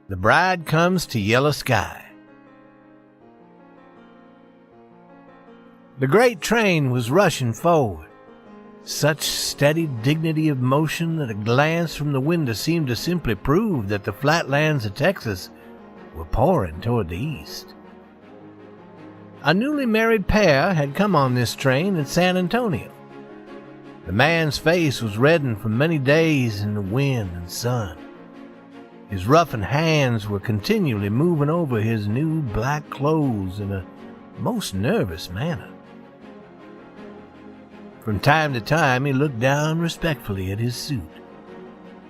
The bride comes to yellow sky. The great train was rushing forward. Such steady dignity of motion that a glance from the window seemed to simply prove that the flatlands of Texas were pouring toward the east. A newly married pair had come on this train at San Antonio. The man's face was reddened from many days in the wind and sun. His roughened hands were continually moving over his new black clothes in a most nervous manner. From time to time he looked down respectfully at his suit.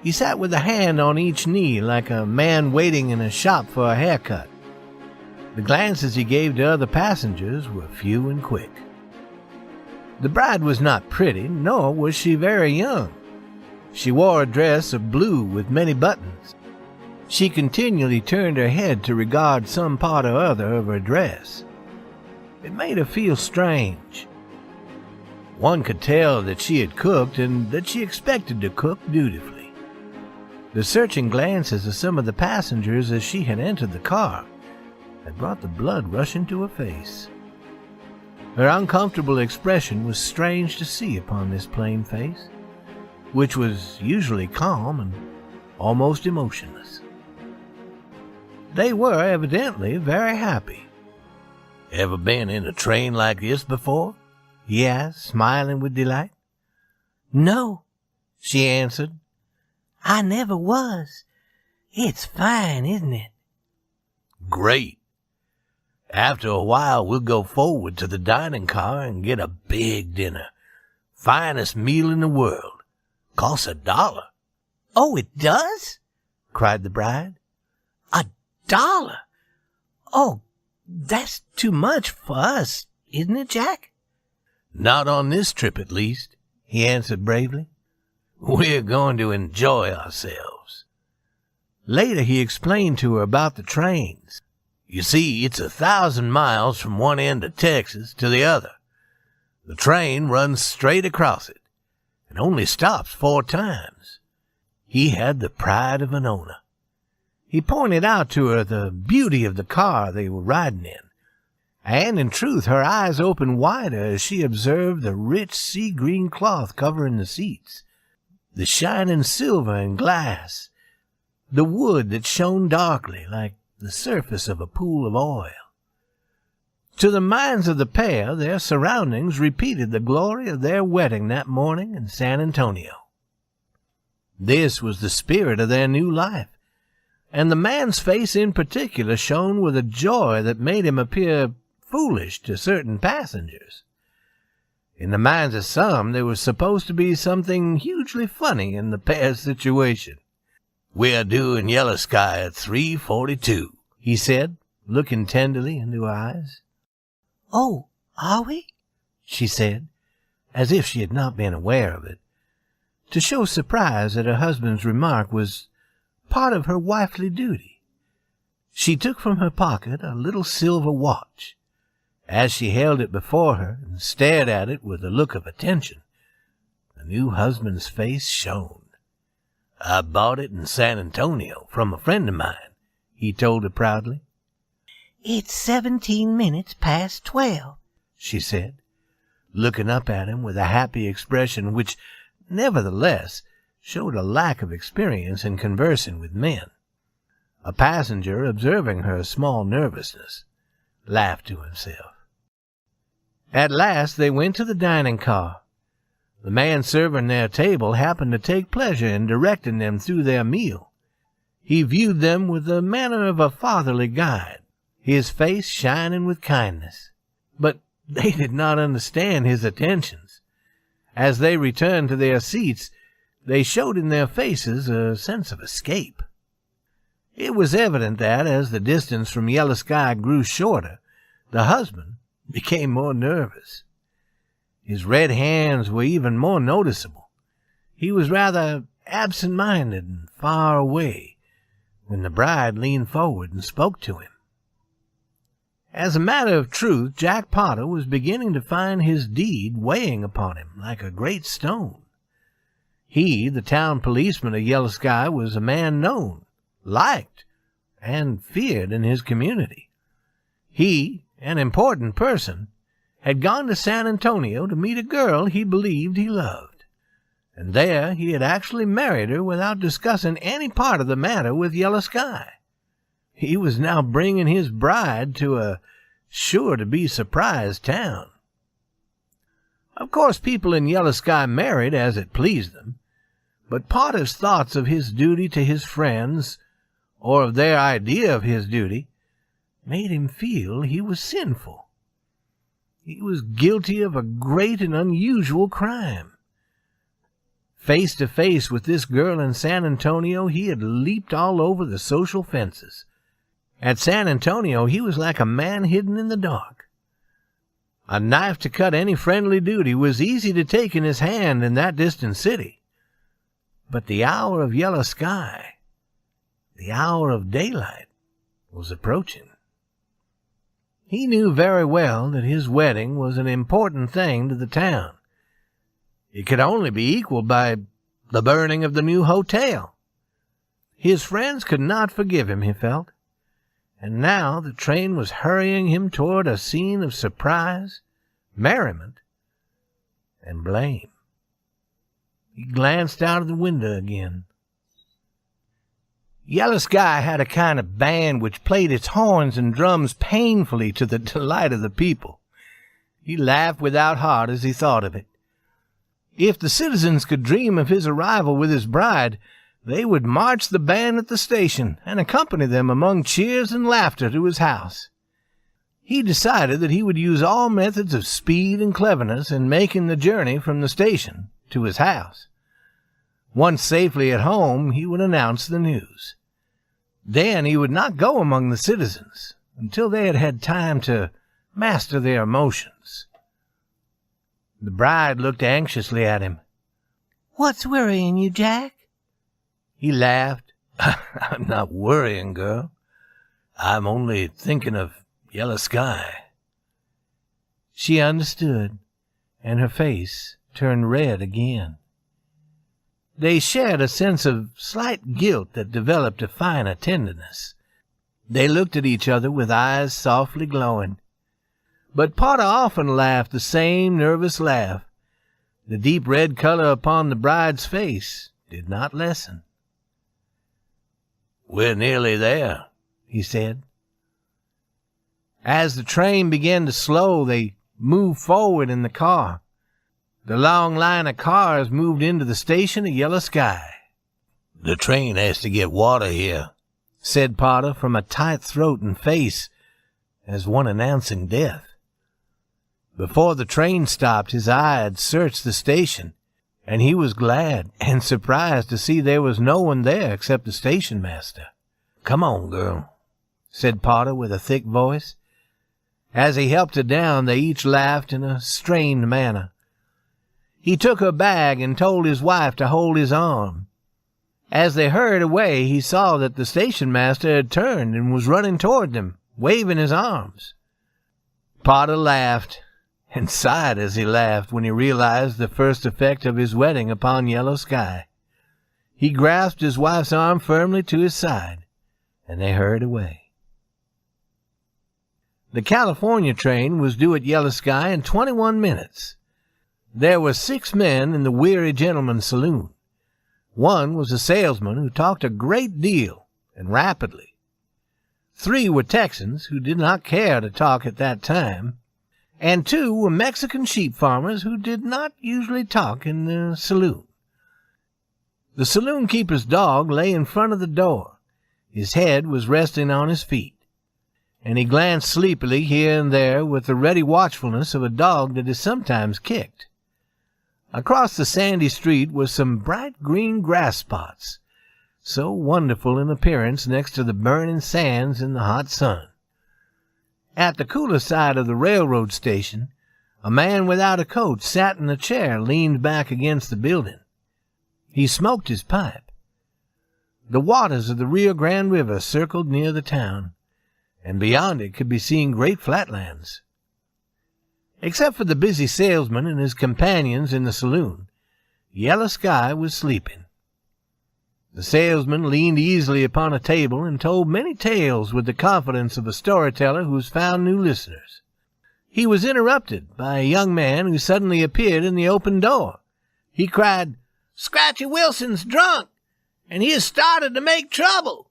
He sat with a hand on each knee like a man waiting in a shop for a haircut. The glances he gave to other passengers were few and quick. The bride was not pretty, nor was she very young. She wore a dress of blue with many buttons. She continually turned her head to regard some part or other of her dress. It made her feel strange. One could tell that she had cooked and that she expected to cook dutifully. The searching glances of some of the passengers as she had entered the car had brought the blood rushing to her face. Her uncomfortable expression was strange to see upon this plain face, which was usually calm and almost emotionless. They were evidently very happy. "Ever been in a train like this before?" he asked, smiling with delight. "No," she answered. "I never was. It's fine, isn't it?" "Great. After a while we'll go forward to the dining car and get a big dinner. Finest meal in the world. Costs $1. "Oh, it does?" cried the bride. $1? Oh, that's too much for us, isn't it, Jack?" "Not on this trip, at least," he answered bravely. "We're going to enjoy ourselves." Later he explained to her about the trains. You see, it's 1,000 miles from one end of Texas to the other. The train runs straight across it and only stops 4 times. He had the pride of an owner. He pointed out to her the beauty of the car they were riding in, and in truth her eyes opened wider as she observed the rich sea-green cloth covering the seats, the shining silver and glass, the wood that shone darkly like the surface of a pool of oil. To the minds of the pair, their surroundings repeated the glory of their wedding that morning in San Antonio. This was the spirit of their new life, and the man's face in particular shone with a joy that made him appear foolish to certain passengers. In the minds of some, there was supposed to be something hugely funny in the pair's situation. "We're due in Yellow Sky at 3:42, he said, looking tenderly into her eyes. "Oh, are we?" she said, as if she had not been aware of it. To show surprise at her husband's remark was part of her wifely duty. She took from her pocket a little silver watch. As she held it before her and stared at it with a look of attention, the new husband's face shone. "I bought it in San Antonio from a friend of mine," he told her proudly. "It's 17 minutes past 12, she said, looking up at him with a happy expression which, nevertheless, showed a lack of experience in conversing with men. A passenger, observing her small nervousness, laughed to himself. At last they went to the dining car. The man serving their table happened to take pleasure in directing them through their meal. He viewed them with the manner of a fatherly guide, his face shining with kindness. But they did not understand his attentions. As they returned to their seats, they showed in their faces a sense of escape. It was evident that, as the distance from Yellow Sky grew shorter, the husband became more nervous. His red hands were even more noticeable. He was rather absent-minded and far away when the bride leaned forward and spoke to him. As a matter of truth, Jack Potter was beginning to find his deed weighing upon him like a great stone. He, the town policeman of Yellow Sky, was a man known, liked, and feared in his community. He, an important person, had gone to San Antonio to meet a girl he believed he loved, and there he had actually married her without discussing any part of the matter with Yellow Sky. He was now bringing his bride to a sure-to-be-surprised town. Of course, people in Yellow Sky married as it pleased them, but Potter's thoughts of his duty to his friends, or of their idea of his duty, made him feel he was sinful. He was guilty of a great and unusual crime. Face to face with this girl in San Antonio, he had leaped all over the social fences. At San Antonio, he was like a man hidden in the dark. A knife to cut any friendly duty was easy to take in his hand in that distant city. But the hour of Yellow Sky, the hour of daylight, was approaching. He knew very well that his wedding was an important thing to the town. It could only be equaled by the burning of the new hotel. His friends could not forgive him, he felt, and now the train was hurrying him toward a scene of surprise, merriment, and blame. He glanced out of the window again. Yellow Sky had a kind of band which played its horns and drums painfully to the delight of the people. He laughed without heart as he thought of it. If the citizens could dream of his arrival with his bride, they would march the band at the station and accompany them among cheers and laughter to his house. He decided that he would use all methods of speed and cleverness in making the journey from the station to his house. Once safely at home, he would announce the news. Then he would not go among the citizens until they had had time to master their emotions. The bride looked anxiously at him. "What's worrying you, Jack?" He laughed. "I'm not worrying, girl. I'm only thinking of Yellow Sky." She understood, and her face turned red again. They shared a sense of slight guilt that developed a finer tenderness. They looked at each other with eyes softly glowing. But Potter often laughed the same nervous laugh. The deep red color upon the bride's face did not lessen. "We're nearly there," he said. As the train began to slow, they moved forward in the car. The long line of cars moved into the station of Yellow Sky. "The train has to get water here," said Potter from a tight throat and face, as one announcing death. Before the train stopped, his eye had searched the station, and he was glad and surprised to see there was no one there except the station master. "Come on, girl," said Potter with a thick voice. As he helped her down, they each laughed in a strained manner. He took her bag and told his wife to hold his arm. As they hurried away, he saw that the station master had turned and was running toward them, waving his arms. Potter laughed, and sighed as he laughed when he realized the first effect of his wedding upon Yellow Sky. He grasped his wife's arm firmly to his side, and they hurried away. The California train was due at Yellow Sky in 21 minutes. There were 6 men in the Weary Gentleman's saloon. One was a salesman who talked a great deal and rapidly. 3 were Texans who did not care to talk at that time, and 2 were Mexican sheep farmers who did not usually talk in the saloon. The saloon keeper's dog lay in front of the door. His head was resting on his feet, and he glanced sleepily here and there with the ready watchfulness of a dog that is sometimes kicked. Across the sandy street were some bright green grass spots, so wonderful in appearance next to the burning sands in the hot sun. At the cooler side of the railroad station, a man without a coat sat in a chair leaned back against the building. He smoked his pipe. The waters of the Rio Grande River circled near the town, and beyond it could be seen great flatlands. Except for the busy salesman and his companions in the saloon, Yellow Sky was sleeping. The salesman leaned easily upon a table and told many tales with the confidence of a storyteller who has found new listeners. He was interrupted by a young man who suddenly appeared in the open door. He cried, "Scratchy Wilson's drunk, and he has started to make trouble."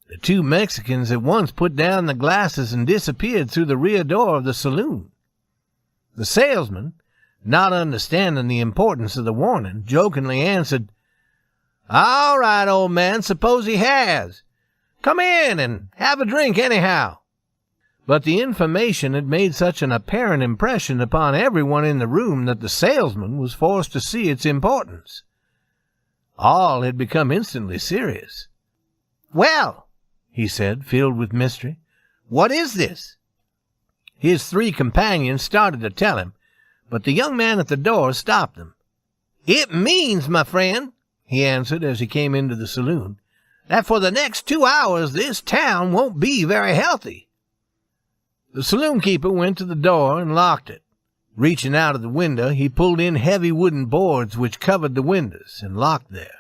The two Mexicans at once put down the glasses and disappeared through the rear door of the saloon. The salesman, not understanding the importance of the warning, jokingly answered, "All right, old man, suppose he has. Come in and have a drink anyhow." But the information had made such an apparent impression upon everyone in the room that the salesman was forced to see its importance. All had become instantly serious. "Well," he said, filled with mystery, "what is this?" His three companions started to tell him, but the young man at the door stopped them. "It means, my friend," he answered as he came into the saloon, "that for the next 2 hours this town won't be very healthy." The saloon-keeper went to the door and locked it. Reaching out of the window, he pulled in heavy wooden boards which covered the windows and locked there.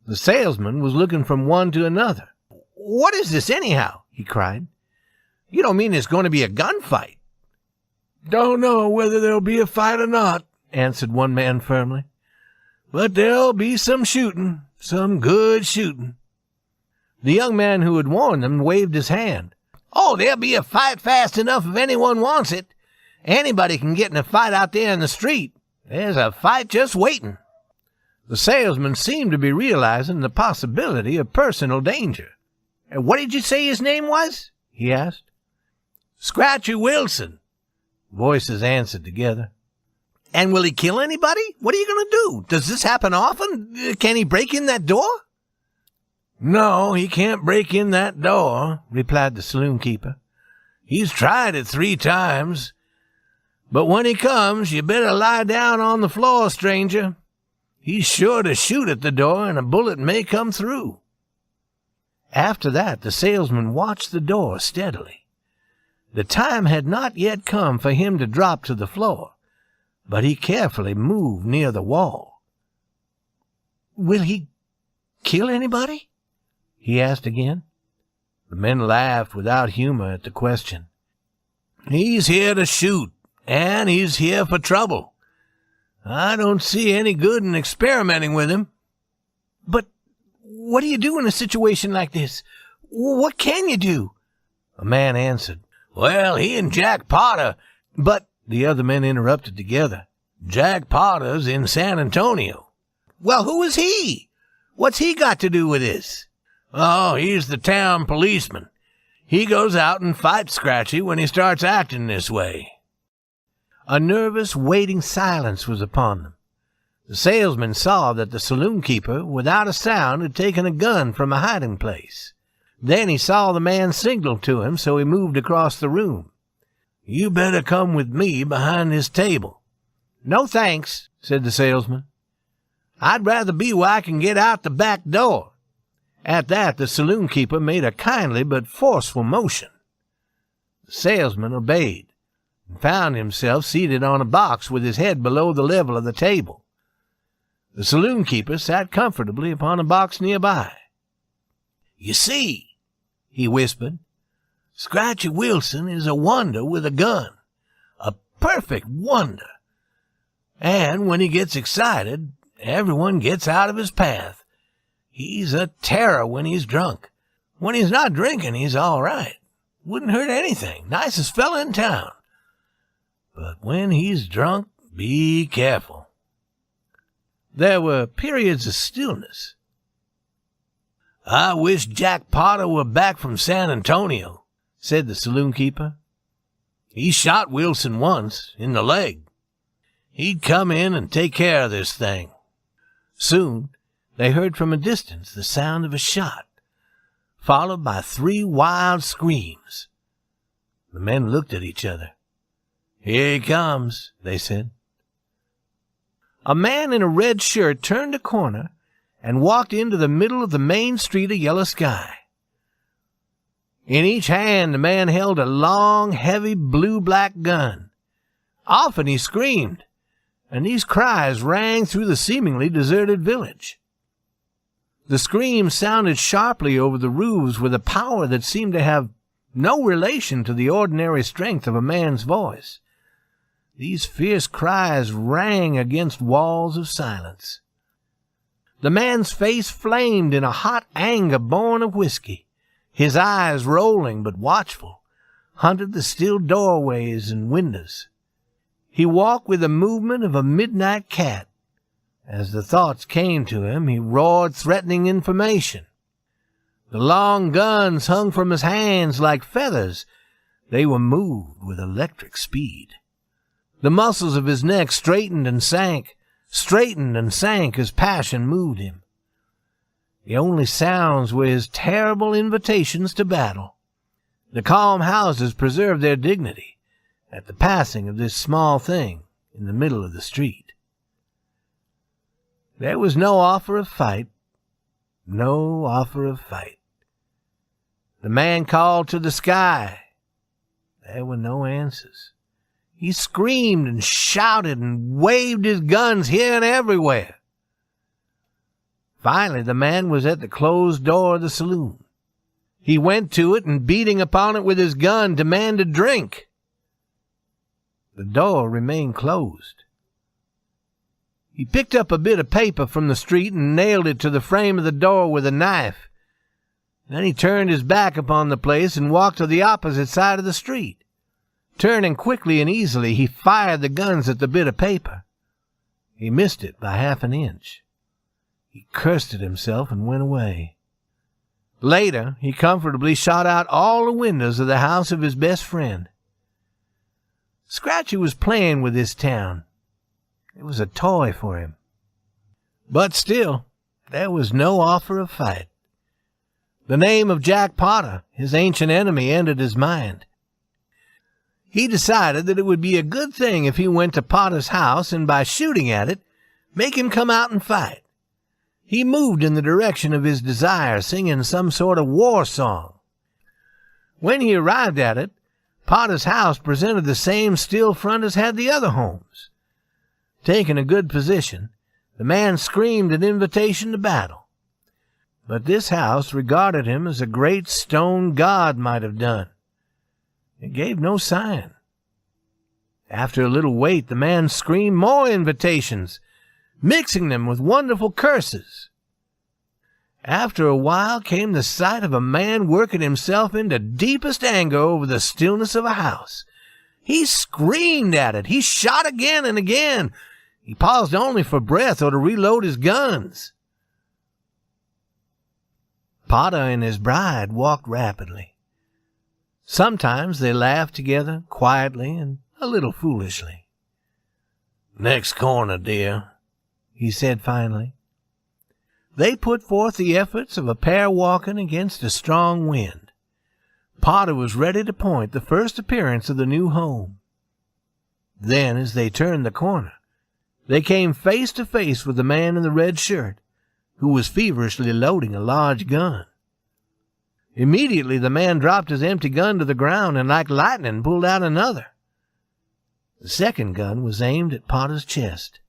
The salesman was looking from one to another. "What is this, anyhow?" he cried. "You don't mean it's going to be a gunfight?" "Don't know whether there'll be a fight or not," answered one man firmly. "But there'll be some shooting, some good shooting." The young man who had warned them waved his hand. "Oh, there'll be a fight fast enough if anyone wants it. Anybody can get in a fight out there in the street. There's a fight just waiting." The salesman seemed to be realizing the possibility of personal danger. "What did you say his name was?" he asked. "Scratchy Wilson," voices answered together. "And will he kill anybody? What are you going to do? Does this happen often? Can he break in that door?" "No, he can't break in that door," replied the saloon-keeper. "He's tried it 3 times. But when he comes, you better lie down on the floor, stranger. He's sure to shoot at the door, and a bullet may come through." After that, the salesman watched the door steadily. The time had not yet come for him to drop to the floor, but he carefully moved near the wall. "Will he kill anybody?" he asked again. The men laughed without humor at the question. "He's here to shoot, and he's here for trouble. I don't see any good in experimenting with him." "But what do you do in a situation like this? What can you do?" A man answered. "Well, he and Jack Potter—" But the other men interrupted together. "Jack Potter's in San Antonio." "Well, who is he? What's he got to do with this?" "Oh, he's the town policeman. He goes out and fights Scratchy when he starts acting this way." A nervous, waiting silence was upon them. The salesman saw that the saloon-keeper, without a sound, had taken a gun from a hiding place. Then he saw the man signal to him, so he moved across the room. "You better come with me behind this table." "No, thanks," said the salesman. "I'd rather be where I can get out the back door." At that, the saloon-keeper made a kindly but forceful motion. The salesman obeyed, and found himself seated on a box with his head below the level of the table. The saloon-keeper sat comfortably upon a box nearby. "You see," he whispered, "Scratchy Wilson is a wonder with a gun, a perfect wonder. And when he gets excited, everyone gets out of his path. He's a terror when he's drunk. When he's not drinking, he's all right. Wouldn't hurt anything. Nicest fella in town. But when he's drunk, be careful." There were periods of stillness. "I wish Jack Potter were back from San Antonio," said the saloon-keeper. "He shot Wilson once, in the leg. He'd come in and take care of this thing." Soon they heard from a distance the sound of a shot, followed by 3 wild screams. The men looked at each other. "Here he comes," they said. A man in a red shirt turned a corner and walked into the middle of the main street of Yellow Sky. In each hand the man held a long, heavy, blue-black gun. Often he screamed, and these cries rang through the seemingly deserted village. The screams sounded sharply over the roofs with a power that seemed to have no relation to the ordinary strength of a man's voice. These fierce cries rang against walls of silence. The man's face flamed in a hot anger born of whiskey. His eyes, rolling but watchful, hunted the still doorways and windows. He walked with the movement of a midnight cat. As the thoughts came to him, he roared threatening information. The long guns hung from his hands like feathers. They were moved with electric speed. The muscles of his neck straightened and sank as passion moved him. The only sounds were his terrible invitations to battle. The calm houses preserved their dignity at the passing of this small thing in the middle of the street. There was no offer of fight. No offer of fight. The man called to the sky. There were no answers. He screamed and shouted and waved his guns here and everywhere. Finally, the man was at the closed door of the saloon. He went to it and, beating upon it with his gun, demanded drink. The door remained closed. He picked up a bit of paper from the street and nailed it to the frame of the door with a knife. Then he turned his back upon the place and walked to the opposite side of the street. Turning quickly and easily, he fired the guns at the bit of paper. He missed it by half an inch. He cursed at himself and went away. Later, he comfortably shot out all the windows of the house of his best friend. Scratchy was playing with this town. It was a toy for him. But still, there was no offer of fight. The name of Jack Potter, his ancient enemy, entered his mind. He decided that it would be a good thing if he went to Potter's house and, by shooting at it, make him come out and fight. He moved in the direction of his desire, singing some sort of war song. When he arrived at it, Potter's house presented the same still front as had the other homes. Taking a good position, the man screamed an invitation to battle. But this house regarded him as a great stone god might have done. It gave no sign. After a little wait, the man screamed more invitations, mixing them with wonderful curses. After a while came the sight of a man working himself into deepest anger over the stillness of a house. He screamed at it. He shot again and again. He paused only for breath or to reload his guns. Potter and his bride walked rapidly. Sometimes they laughed together, quietly and a little foolishly. "Next corner, dear," he said finally. They put forth the efforts of a pair walking against a strong wind. Potter was ready to point the first appearance of the new home. Then, as they turned the corner, they came face to face with the man in the red shirt, who was feverishly loading a large gun. Immediately the man dropped his empty gun to the ground and like lightning pulled out another. The second gun was aimed at Potter's chest.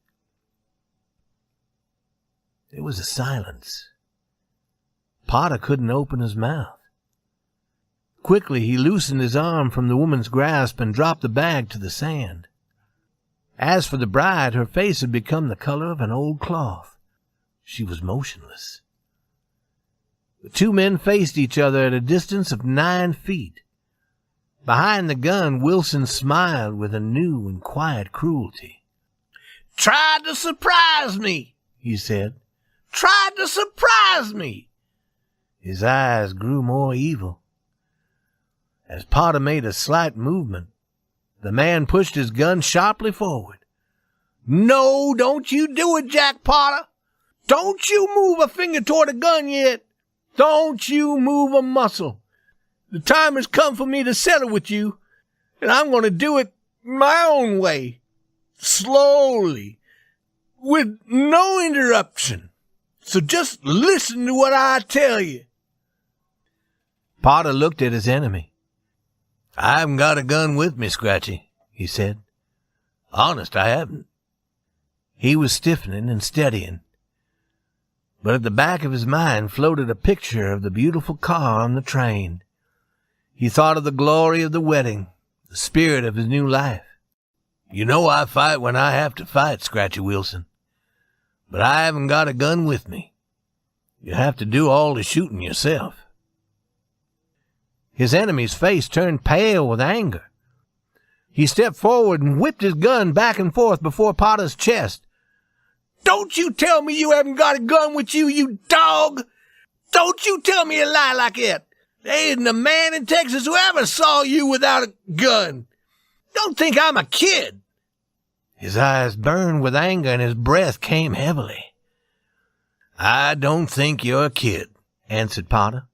There was a silence. Potter couldn't open his mouth. Quickly he loosened his arm from the woman's grasp and dropped the bag to the sand. As for the bride, her face had become the color of an old cloth. She was motionless. The two men faced each other at a distance of 9 feet. Behind the gun, Wilson smiled with a new and quiet cruelty. "Tried to surprise me," he said. "Tried to surprise me." His eyes grew more evil. As Potter made a slight movement, the man pushed his gun sharply forward. "No, don't you do it, Jack Potter. Don't you move a finger toward a gun yet. Don't you move a muscle. The time has come for me to settle with you, and I'm going to do it my own way, slowly, with no interruption. So just listen to what I tell you." Potter looked at his enemy. "I haven't got a gun with me, Scratchy," he said. "Honest, I haven't." He was stiffening and steadying. But at the back of his mind floated a picture of the beautiful car on the train. He thought of the glory of the wedding, the spirit of his new life. You know I fight when I have to fight, Scratchy Wilson. But I haven't got a gun with me. You have to do all the shooting yourself. His enemy's face turned pale with anger. He stepped forward and whipped his gun back and forth before Potter's chest. Don't you tell me you haven't got a gun with you, you dog! Don't you tell me a lie like that! There isn't a man in Texas who ever saw you without a gun. Don't think I'm a kid. His eyes burned with anger and his breath came heavily. I don't think you're a kid, answered Potter.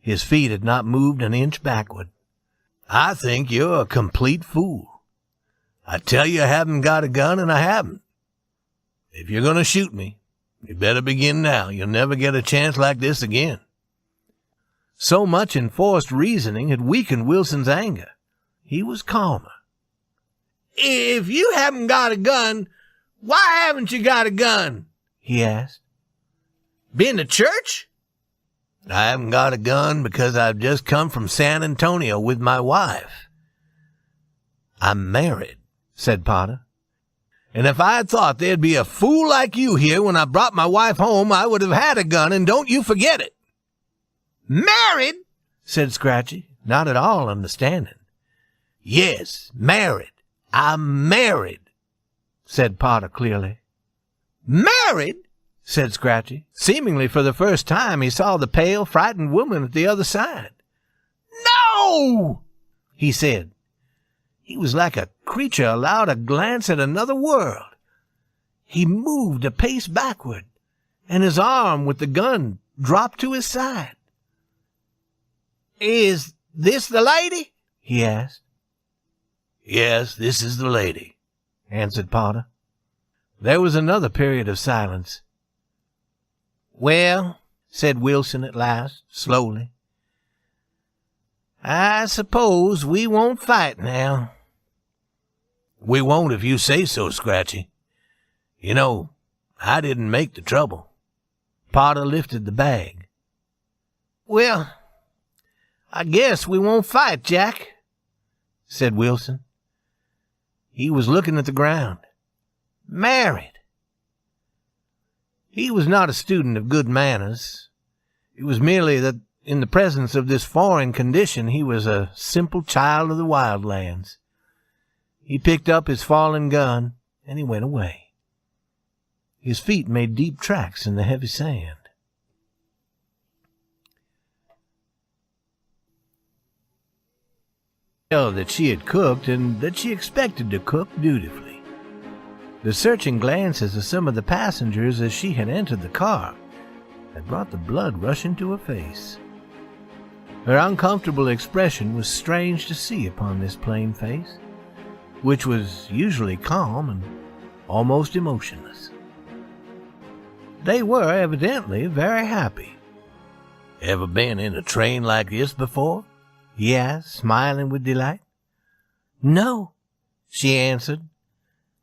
His feet had not moved an inch backward. I think you're a complete fool. I tell you I haven't got a gun, and I haven't. If you're going to shoot me, you better begin now. You'll never get a chance like this again. So much enforced reasoning had weakened Wilson's anger. He was calmer. If you haven't got a gun, why haven't you got a gun? He asked. Been to church? I haven't got a gun because I've just come from San Antonio with my wife. I'm married, said Potter. And if I had thought there'd be a fool like you here when I brought my wife home, I would have had a gun, and don't you forget it. Married? Said Scratchy, not at all understanding. Yes, married. I'm married, said Potter clearly. Married? Said Scratchy. Seemingly for the first time he saw the pale, frightened woman at the other side. No! He said. He was like a creature allowed a glance at another world. He moved a pace backward, and his arm with the gun dropped to his side. Is this the lady? He asked. Yes, this is the lady, answered Potter. There was another period of silence. Well, said Wilson at last, slowly, I suppose we won't fight now. We won't if you say so, Scratchy. You know, I didn't make the trouble. Potter lifted the bag. Well, I guess we won't fight, Jack, said Wilson. He was looking at the ground. Married. He was not a student of good manners. It was merely that in the presence of this foreign condition he was a simple child of the wild lands. He picked up his fallen gun, and he went away. His feet made deep tracks in the heavy sand. That she had cooked, and that she expected to cook dutifully. The searching glances of some of the passengers as she had entered the car had brought the blood rushing to her face. Her uncomfortable expression was strange to see upon this plain face, which was usually calm and almost emotionless. They were evidently very happy. Ever been in a train like this before? He asked, smiling with delight. No, she answered.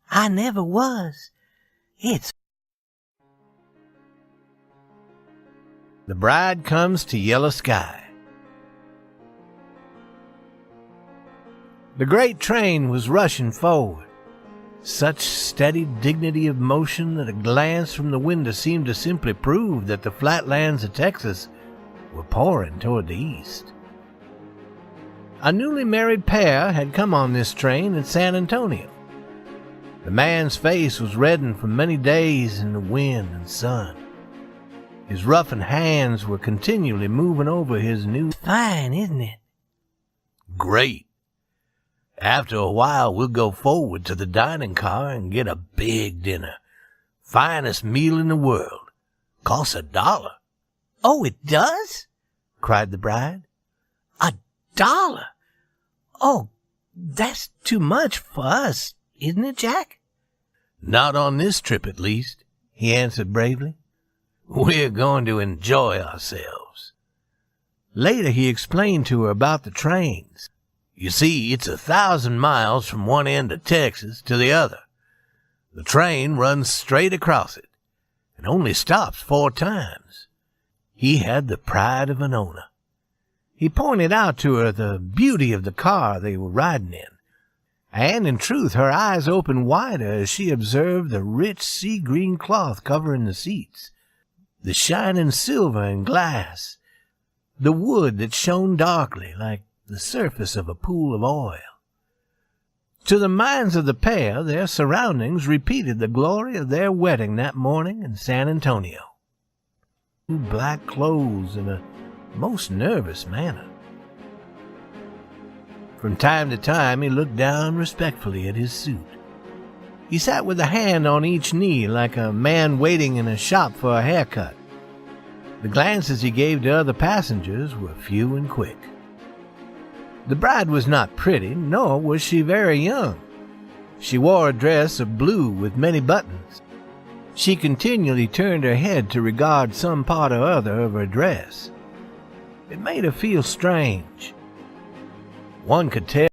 I never was. It's... The bride comes to yellow sky. The great train was rushing forward. Such steady dignity of motion that a glance from the window seemed to simply prove that the flatlands of Texas were pouring toward the east. A newly married pair had come on this train at San Antonio. The man's face was reddened from many days in the wind and sun. His roughened hands were continually moving over his new... Fine, isn't it? Great. After a while, we'll go forward to the dining car and get a big dinner. Finest meal in the world. Costs $1. Oh, it does? Cried the bride. $1? Oh, that's too much for us, isn't it, Jack? Not on this trip, at least, he answered bravely. We're going to enjoy ourselves. Later he explained to her about the trains. You see, it's 1,000 miles from one end of Texas to the other. The train runs straight across it, and only stops 4 times. He had the pride of an owner. He pointed out to her the beauty of the car they were riding in, and in truth her eyes opened wider as she observed the rich sea-green cloth covering the seats, the shining silver and glass, the wood that shone darkly like the surface of a pool of oil. To the minds of the pair, their surroundings repeated the glory of their wedding that morning in San Antonio. Black clothes in a most nervous manner. From time to time he looked down respectfully at his suit. He sat with a hand on each knee like a man waiting in a shop for a haircut. The glances he gave to other passengers were few and quick. The bride was not pretty, nor was she very young. She wore a dress of blue with many buttons. She continually turned her head to regard some part or other of her dress. It made her feel strange. One could tell